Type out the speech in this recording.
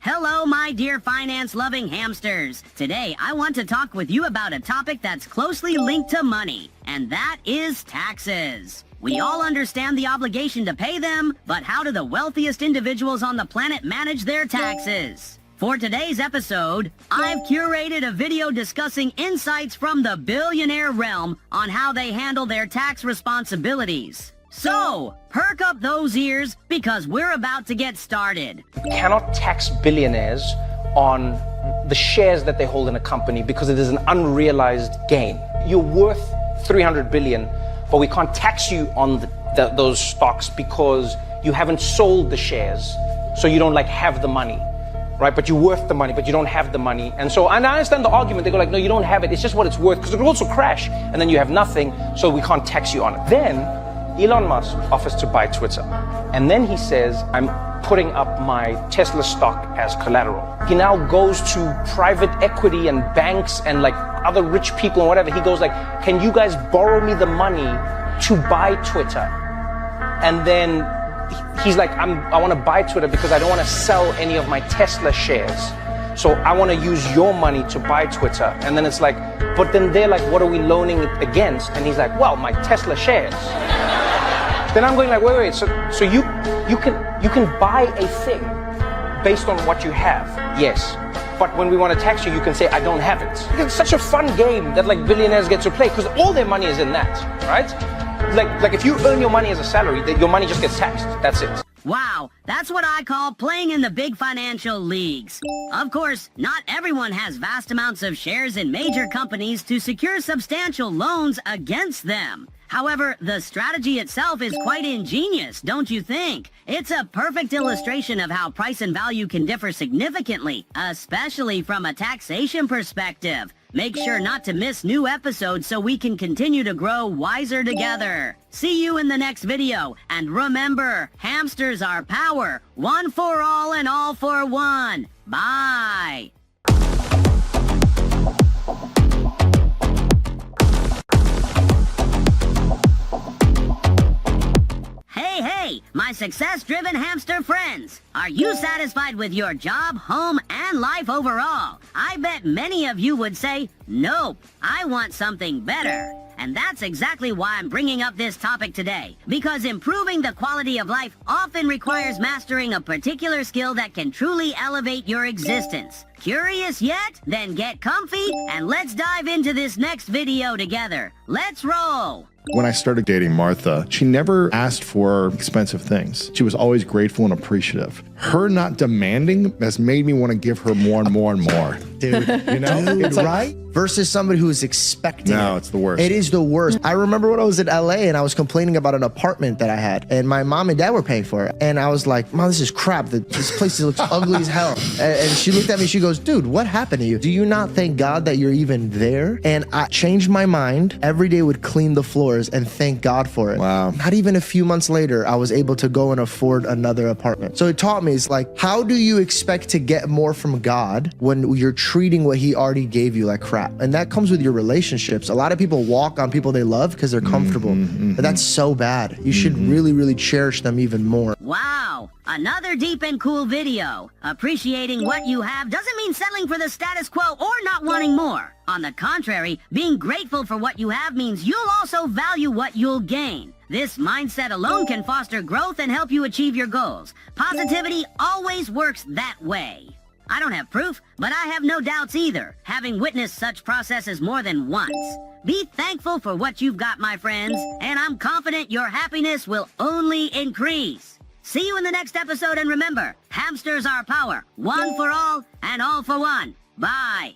Hello, my dear finance-loving hamsters. Today, I want to talk with you about a topic that's closely linked to money, and that is taxes. We all understand the obligation to pay them, but how do the wealthiest individuals on the planet manage their taxes? For today's episode, I've curated a video discussing insights from the billionaire realm on how they handle their tax responsibilities. So, perk up those ears because we're about to get started. You cannot tax billionaires on the shares that they hold in a company because it is an unrealized gain. You're worth 300 billion, but we can't tax you on those stocks because you haven't sold the shares, so you don't have the money. Right, but you're worth the money, but you don't have the money. And I understand the argument. They go no, you don't have it. It's just what it's worth, because it will also crash, and then you have nothing, so we can't tax you on it. Then Elon Musk offers to buy Twitter, and then he says, I'm putting up my Tesla stock as collateral. He now goes to private equity and banks and other rich people and whatever. He goes can you guys borrow me the money to buy Twitter? And then he's I want to buy Twitter because I don't want to sell any of my Tesla shares. So I want to use your money to buy Twitter. And then it's but then they're what are we loaning it against? And he's well, my Tesla shares. Then I'm going wait, so you can buy a thing based on what you have, yes. But when we want to tax you, you can say, I don't have it. It's such a fun game that billionaires get to play because all their money is in that, right? If you earn your money as a salary, your money just gets taxed. That's it. Wow, that's what I call playing in the big financial leagues. Of course, not everyone has vast amounts of shares in major companies to secure substantial loans against them. However, the strategy itself is quite ingenious, don't you think? It's a perfect illustration of how price and value can differ significantly, especially from a taxation perspective. Make sure not to miss new episodes so we can continue to grow wiser together. See you in the next video, and remember, hamsters are power, one for all and all for one. Bye! Hey, my success-driven hamster friends! Are you satisfied with your job, home, and life overall? I bet many of you would say, nope, I want something better. And that's exactly why I'm bringing up this topic today. Because improving the quality of life often requires mastering a particular skill that can truly elevate your existence. Curious yet? Then get comfy and let's dive into this next video together. Let's roll! When I started dating Martha, she never asked for expensive things. She was always grateful and appreciative. Her not demanding has made me want to give her more and more and more. Dude, you know? it's right? Versus somebody who is expecting No, it. it's the worst. It is the worst. I remember when I was in LA and I was complaining about an apartment that I had, and my mom and dad were paying for it. And I was like, Mom, this is crap. This place looks ugly as hell. And she looked at me, she goes, dude, what happened to you? Do you not thank God that you're even there? And I changed my mind. Every day would clean the floors and thank God for it. Wow. Not even a few months later, I was able to go and afford another apartment. So it taught me, it's how do you expect to get more from God when you're treating what he already gave you like crap? And that comes with your relationships. A lot of people walk on people they love because they're comfortable. But that's so bad. You should really, really cherish them even more. Wow, another deep and cool video. Appreciating what you have doesn't mean settling for the status quo or not wanting more. On the contrary, being grateful for what you have means you'll also value what you'll gain. This mindset alone can foster growth and help you achieve your goals. Positivity always works that way. I don't have proof, but I have no doubts either, having witnessed such processes more than once. Be thankful for what you've got, my friends, and I'm confident your happiness will only increase. See you in the next episode, and remember, hamsters are power, one for all and all for one. Bye.